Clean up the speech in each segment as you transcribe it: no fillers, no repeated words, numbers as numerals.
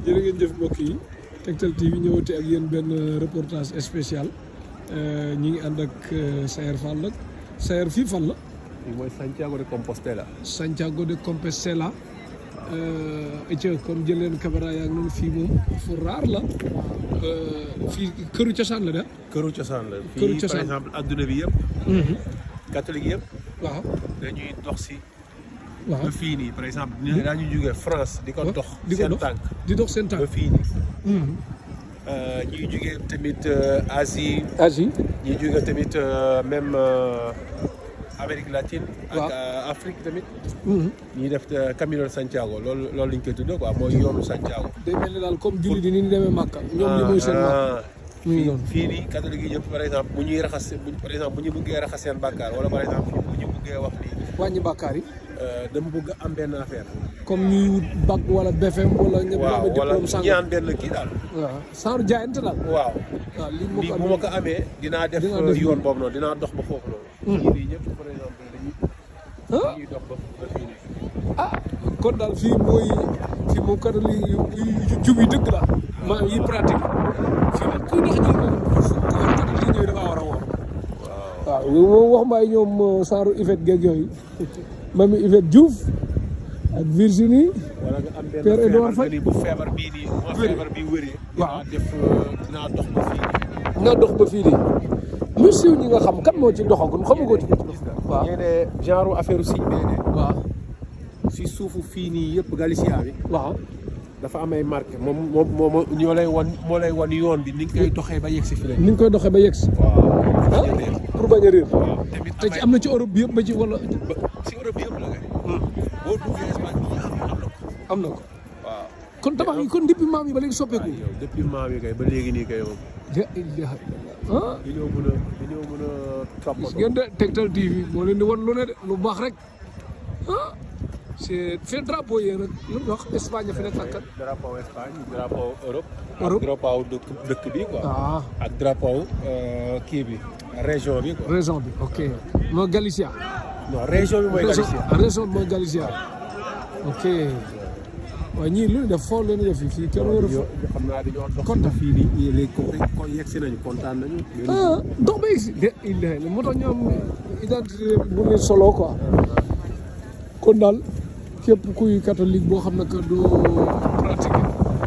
jërë ngeen jëf mbokk yi Tektal TV ñëwati ak yéen benn reportage spécial ñi ngi ànd ak Sayer Fall nag Sayer fii fan la. fii mooy Santiago de Compostela. Santiago de Compostela. kon jël leen caméra yaa ngi noonu fii moom fu raar la fii këru cosaan la de. këru cosaan la. këru fii cosaan par exemple adduna bi yëpp. catholique yëpp. waaw dañuy dox si. waaw ba fii nii par exemple daañu jógee France di ko dox. di ko seen dox tànk di dox seen tànk ba fii nii. ñuy jógee tamit Asie. Asie. ñuy jógee tamit même Amérique latine. waaw ak Afrique tamit. ñuy def Camino de Santiago loolu lañ koy tuddee quoi mooy yoonu Santiago. day mel ni daal comme jullit yi ni ñu demee Màkka. ñoom li mooy seen Màkka. fii nii catholique yi yëpp par exemple bu ñuy raxas par exemple bu ñu bëggee raxas seen bàkkaar wala par exemple bu ñu bëggee wax ni wàññi bàkkaar yi. dama bëgg am benn affaire. comme ñuy wut bac wala BFM wala. waaw wala ñaan benn kii daal. waaw sans jaayante daal. waaw. waaw lii bu ma ko amee dinaa def yoon boobu noonu dinaa dox ba foofu noonu. ñii nii ñëpp par exemple dañuy dox ba fii nii. ah kon daal fii moom catholique yu jub yi dëgg daal. maanaam yi pratique fii nag kuy dox ji moom catholique ñooy dafa war a woor. waaw moom waxuma ay ñoom saaru Yvette Guèye yooyu mami Yvette Diouf ak Virginie. wala nga am benn Père Edouard Faye feebar bu feebar bii nii. bu feebar bi wëree. waaw dinaa dox ba fii nii. dinaa dox ba fii nii. lu siiw ñi nga xam kan moo ci doxagul xamagoo ci. waaw ñu ne genre affaire signe bee ne. waaw si suufu fii nii yëpp Galicia bi. waaw. dafa am ay marqué moom ñoo lay wan yoon bi ni nga koy doxee ba yegg si fii ni nga koy doxee ba yegg si. waaw pour bañ a réer. waaw tamit te ci am na ci Europe bi yëpp ba ci wala. si Europe bi yëpp la kay. boo duggee Espagne am na ko. waaw kon tabax yi kon depuis maam yi ba léegi soppeeku. yow depuis maam yi kay ba léegi nii kay moom. ah. dañoo mën a toppatoo. gis ngeen de Tektal TV moo leen di wan lu ne de lu baax rek ah. c'est fait drapeau yi rek lu mu wax Espagne fi nekk ak kat. drapeau Espagne drapeau Europe. Europe ak drapeau dëkk bi quoi. ah ak drapeau kii bi région bi quoi. région bi ok mooy Galicia. non région bi mooy Galicia. région bi mooy Galicia ok waaye ñii lu ñu def foofu la ñu def fii kenn waru fa. xam naa dañoo dox kontaan fii nii léegi ko yegg si nañu kontaan nañu. ah dox ba yegg si. de moo tax ñoom identité bu ñu solo quoi kon daal. képp kuy catholique boo xam ne que doo pratiquer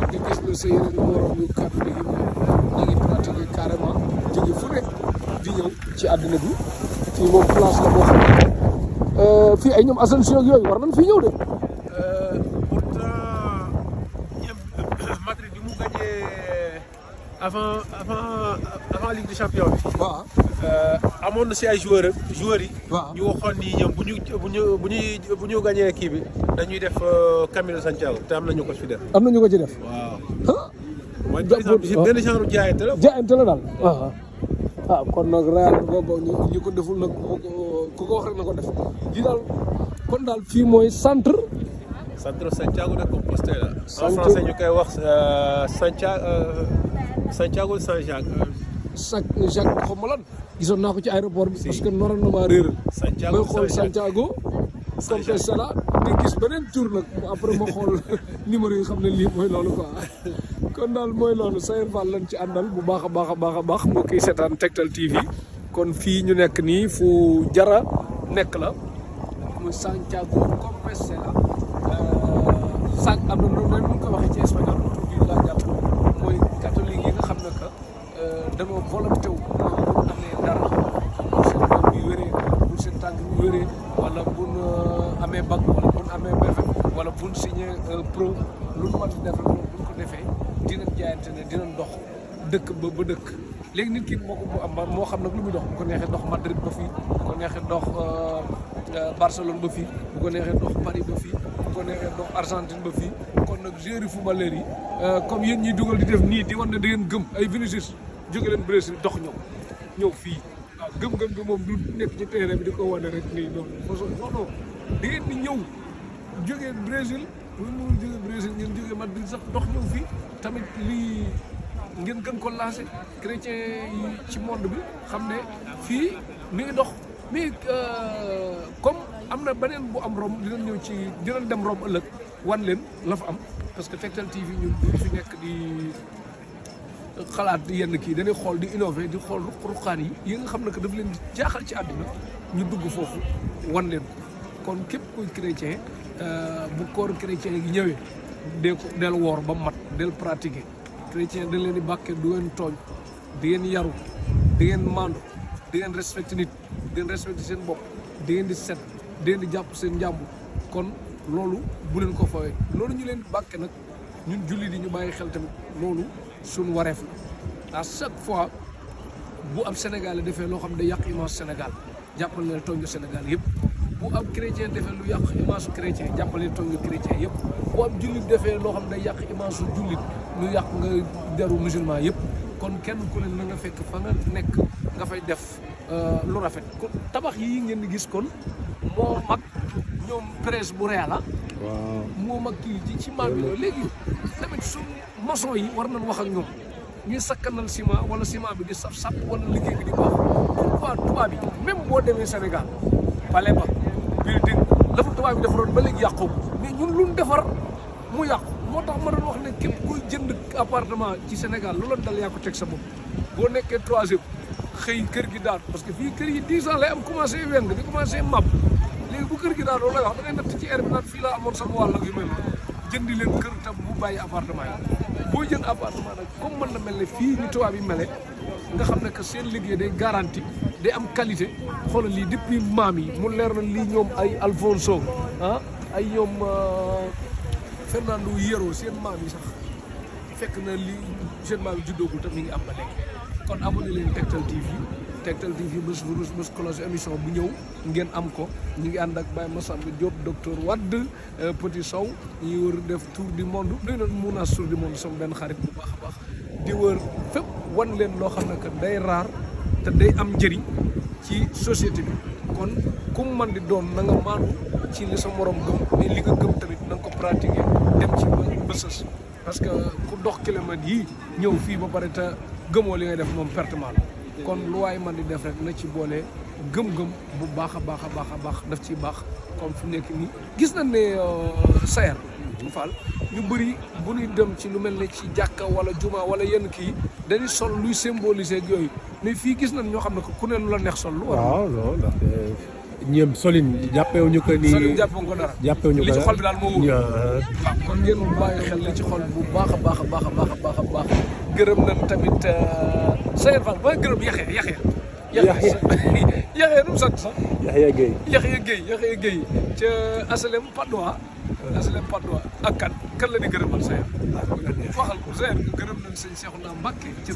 nga gis ne sa yeneen morom yu catholique yi ñu ngi pratiquer carrément jóge fu ne di ñëw ci àddina bi fii moom place la boo xam ne fii ay ñoom Ascension ak yooyu war nañ fii ñëw de. pourtant ñëpp Madrid bi mu gagné avant Ligue des Champions bi. waaw. amoon na si ay joueurs yi. waaw ñu waxoon ni ñoom bu ñu gagné kii bi dañuy def Camino Santiago te am na ñu ko fi def. am na ñu ko ci def. waaw. ah. mooy par exemple benn genre jaayante la. jaayante la daal. ah kon nag Real boobu ñu ko deful nag ku ko wax rek na ko def lii daal kon daal fii mooy centre Santiago de Compostela. en français ñu koy wax Santiago Saint-Jacques. Jacques xaw ma lan gisoon naa ko ci aéroport bi. parce que noroon na maa réeral. Santiago may xool Santiago Compostela di gis beneen tour nag après ma xool numéro yi xam ne lii mooy loolu quoi kon daal mooy loolu Sayer Fall lañ ci àndal bu baax a baax moo koy seetaan Tektal TV kon fii ñu nekk nii fu jara nekk la muy Santiago Compostela am na noonu ñu ko waxee ci espagnol tur bi laa jàpp mooy catholique yi nga xam ne que dañoo volonté wu bu amee dara bu seen bopp bi wéree bu seen tànk bi wéree wala bu ñu amee bac wala bu ñu amee BFEM wala bu ñu signé pro lu ñu mën di def rek bu ñu ko defee dinañ jaayante ne dinañ dox dëkk ba dëkk léegi nit ki moo xam nag lu muy dox bu ko neexee dox Madrid ba fii bu ko neexee dox Barcelone ba fii bu ko neexee dox Paris ba fii bu ko neexee dox Argentine ba fii kon nag joueurs footballeur yi comme yéen ñiy dugal di def nii di wan ne da ngeen gëm ay Vinicius jóge leen Brésil dox ñëw fii waaw gëm-gëm bi moom du nekk ci terrain bi di ko wane rek nii noonu façon non da ngeen di ñëw jógee Brésil bu mu jógee Brésil ngeen jógee Madrid sax dox ñëw fii tamit lii ngeen gën ko lancé chrétien yi ci monde bi xam ne fii mi ngi dox mais comme am na beneen bu am Rome dinañ ñëw ci dinañ dem Rome ëllëg wan leen la fa am parce que Tektal TV ñun du fi nekk di xalaat yenn kii dañuy xool di innover di xool ruq-ruqaan yi nga xam ne que daf leen di jaaxal ci àdduna ñu dugg foofu wan leen ko kon képp kuy chrétien bu koor chrétien yi ñëwee del woor ba mat del pratiquer chrétien dañ leen di bàkkee du ngeen tooñ di ngeen yaru di ngeen maandu di ngeen respecté nit di ngeen respecté seen bopp di ngeen di set di ngeen di jàpp seen njàmbur kon loolu bu leen ko fawee loolu ñu leen di bàkke nag ñun julli di ñu bàyyi xel tamit loolu suñu wareef la à chaque fois bu am Sénégal defee loo xam ne day yàq image Sénégal jàppal ne tooñ nga Sénégal yëpp bu am chrétien defee lu yàq image chrétien jàppal ne tooñ nga chrétien yëpp bu am jullit defee loo xam ne day yàq image su jullit lu yàq nga deru musulman yëpp kon kenn ku ne na nga fekk fa nga nekk nga fay def lu rafet kon tabax yi ngeen di gis kon moo mag ñoom presse bu réel la waaw moo mag kii ci maam bi loolu léegi tamit suñ maçon yi war nañ wax ak ñoom ñuy sakkanal ciment wala ciment bi di sap wala liggéey bi di baax pourquoi tubaab bi même boo demee Sénégal palais ba building la fa tubaab bi defaroon ba léegi yàqu mais ñun luñ defar mu yàqu moo tax ma doon wax ne képp kuy jënd appartement ci Sénégal lu la dal yaa ko teg sa bopp boo nekkee troisième xëy kër gi daal parce que fii kër yi 10 ans lay am commencé weng di commencé mab léegi bu kër gi daal loolu lay wax da ngay natt ci air bi naan fii laa amoon sama wàll ak yu mel noonu jëndi leen kër tam bu bàyyi appartement yi boo jënd appartement nag comme mën na mel ne fii ni tubaab yi mele nga xam ne que seen liggéey day garanti day am qualité xoolal lii depuis maam yi mu leer na lii ñoom ay Alfonso ay ñoom Fernando Hierro seen maam yi sax fekk na lii seen maam yi juddoogul te mi ngi am ba léegi kon abonné leen Tektal TV bés cloche émission bu ñëw ngeen am ko ñu ngi ànd ak Baye Massamba Diop docteur Wade Petit Sow ñuy wër def tour du monde luy noon mun naa tour du monde sama benn xarit bu baax a baax di wër fépp wan leen loo xam ne que day raar te day am njëriñ ci société bi kon ku mu man di doon na nga maandu ci li sa morom gëm mais li nga gëm tamit na nga ko pratiquer dem ci ba sës parce que ku dox kilomètres yii ñëw fii ba pare te gëmoo li ngay def moom pertement la kon lu waay man di def rek na ci boole gëm-gëm bu baax a baax a baax a baax daf ciy baax comme fi nekk nii gis nañ ne Saer Fall ñu bëri bu ñuy dem ci lu mel ne ci jàkka wala juma wala yenn kii dañuy sol luy symboliser ak yooyu mais fii gis nañ ñoo xam ne que ku ne lu la neex sol lu war waaw loolu ndaxte ñoom solin jàppewuñu ko ni solin jàppewuñu ko dara jàppewuñu ko li ci xol bi daal moo wóor waaw kon ngeen bàyyi xel li ci xol bu baax a baax a baax a baax a baax a baax gërëm nañ tamit Saer Fall ba gërëm Yaxya nu mu sant sax Yaxya Guèye ca Asalem Padoa ak kan la di gërëmal Saer waxal ko Saer gërëm nañ sëñ Cheikhouna Mbacké ca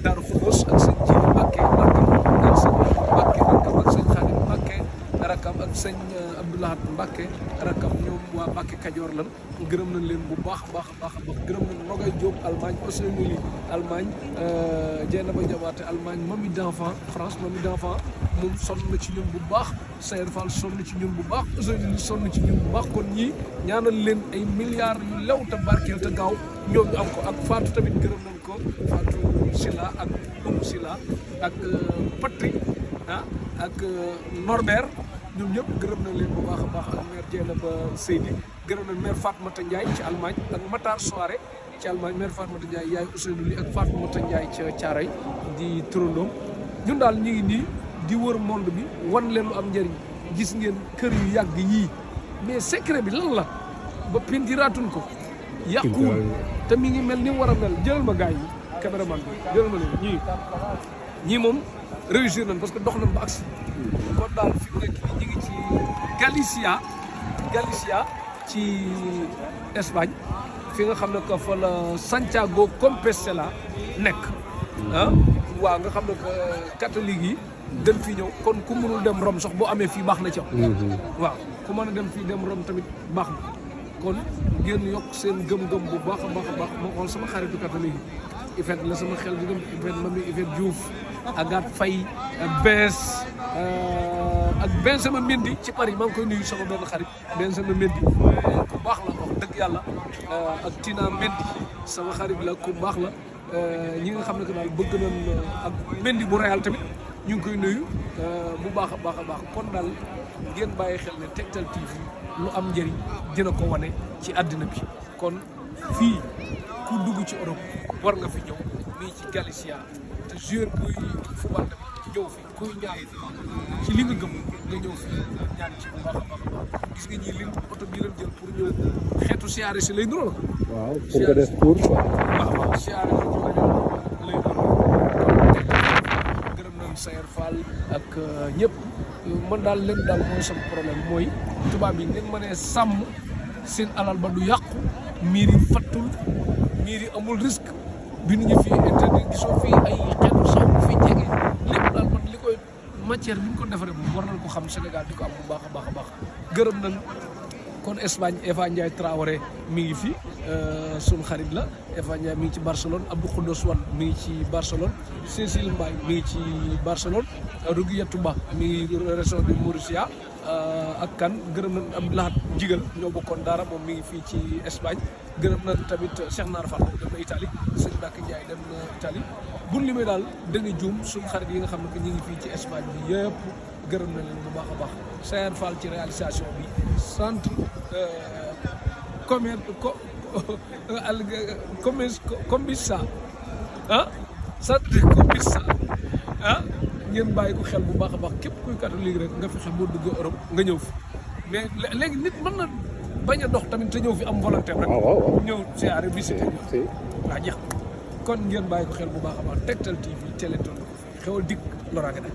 Daaru Xudoos ak sëñ Jili Mbacké ak sëñ Mbacké ak sëñ Khadim Mbacké rakam ak sëñ Abdoulahat Mbacké rakam ñoom waa Mbacké Kajoor lan gërëm nañ leen bu baax a baax a baax a baax gërëm nañ Nogay Diop Allemagne Ousseynou Ly Allemagne Dieynaba Diabaté Allemagne Mami d'enfant France Mami d'enfant moom sonn na ci ñun bu baax Saer Fall sonn ci ñun bu baax Ousseynou Ly sonn ci ñun bu baax kon ñii ñaanal leen ay milliards yu lew te barkeel te gaaw ñoom ñu am ko ak Fatou tamit gërëm nañ ko Fatou Sila ak Sila ak Patrick ak Norbert ñoom ñëpp gërëm nañ leen bu baax a baax ak maire Dieynaba Seydi gërëm nañ maire Fatmata Ndiaye ci Allemagne ak Matar Soare ci Allemagne maire Fatmata Ndiaye yaay Ousseynou Ly ak Fatmata Ndiaye ca Thiaroye di turandoom ñun daal ñu ngi nii di wër monde bi wan leen lu am njëriñ gis ngeen kër yu yàgg yii mais secret bi lan la ba pentiraatuñ ko yàquwul te mi ngi mel ni mu war a mel jëlal ma gars yi caméraman bi jëlal ma leen ñii moom réussir nañ parce que dox nañ ba agsi kon daal fi mu nekk ñu ngi ci Galicia ci Espagne fi nga xam ne que fa la Santiago Compostela nekk waaw nga xam ne que catholique yi dañ fi ñëw kon ku mënul dem Rome sax boo amee fii baax na ca waaw ku mën a dem fii dem Rome tamit baax na kon ngeen yokk seen gëm-gëm bu baax a baax a baax moo xool sama xaritu catholique yi Ifet la sama xel di dem Ifet mami Ifet Diouf Agathe Faye Bees ak Benjamin Mendy ci Paris maa ngi koy nuyu sama benn xarit Benjamin Mendy ku baax la wax dëgg yàlla ak Tina Mendy sama xarit la ku baax la ñi nga xam ne que daal bëgg nañ ak Mendy bu Real tamit ñu ngi koy nuyu bu baax a baax kon daal ngeen bàyyi xel ne Tektal TV lu am njëriñ dina ko wane ci àddina bi kon fii ku dugg ci Europe war nga fi ñëw nii ci Galicia te joueur buy football tamit ñëw fi kuy ñaan ci li nga gëm nga ñëw fi ñaan ci bu baax a baax gis nga ñii lim oto bii leen jël pour ñëw xeetu siyaare si lay nuróo la. waaw pour nga def tour quoi. waaw siyaare si lay nuróo gërëm nañ Sayer Fall ak ñëpp man daal leen daal mooy sama problème mooy tubaab yi nañ mënee sàmm seen alal ba du yàqu miir yi fattul miir yi amul risque bi nu ñu fi internet gisoo fii ay xeetu sax bu fi jege lépp daal man li koy matière bi ñu ko defaree moom war nañ ko xam Sénégal di ko am bu baax a baax a baax gërëm nañ kon Espagne Eva Ndiaye Traoré mi ngi fi sunu xarit la Eva Ndiaye mi ngi ci Barcelone Abdou Khoudous Wan mi ngi ci Barcelone Cécile Mbaye mi ngi ci Barcelone Rougiatou Ba mi ngi région de Murcia ak kan gërëm nañ Abdou Lahat Jigal ñoo bokkoon dara moom mi ngi fii ci Espagne gërëm nañ tamit Cheikh Naar Fall dem na Italie sëñ Bakk Ndiaye dem na Italie buñ limee daal dañuy juum suñu xarit yi nga xam ne que ñu ngi fii ci Espagne bi yëpp gërëm na leen bu baax a baax Sayer Fall ci réalisation bi centre Combissa centre Combissa ngeen bàyyi ko xel bu baax a baax képp kuy catholique rek nga fexe boo dugg Europe nga ñëw fi mais léegi nit mën na bañ a dox tamit te ñëw fi am volonté rek ñëw siyaare visité waa jeex kon ngeen bàyyi ko xel bu baax a baax Tektal TV télé toll ko fi xewal dikk loraange nag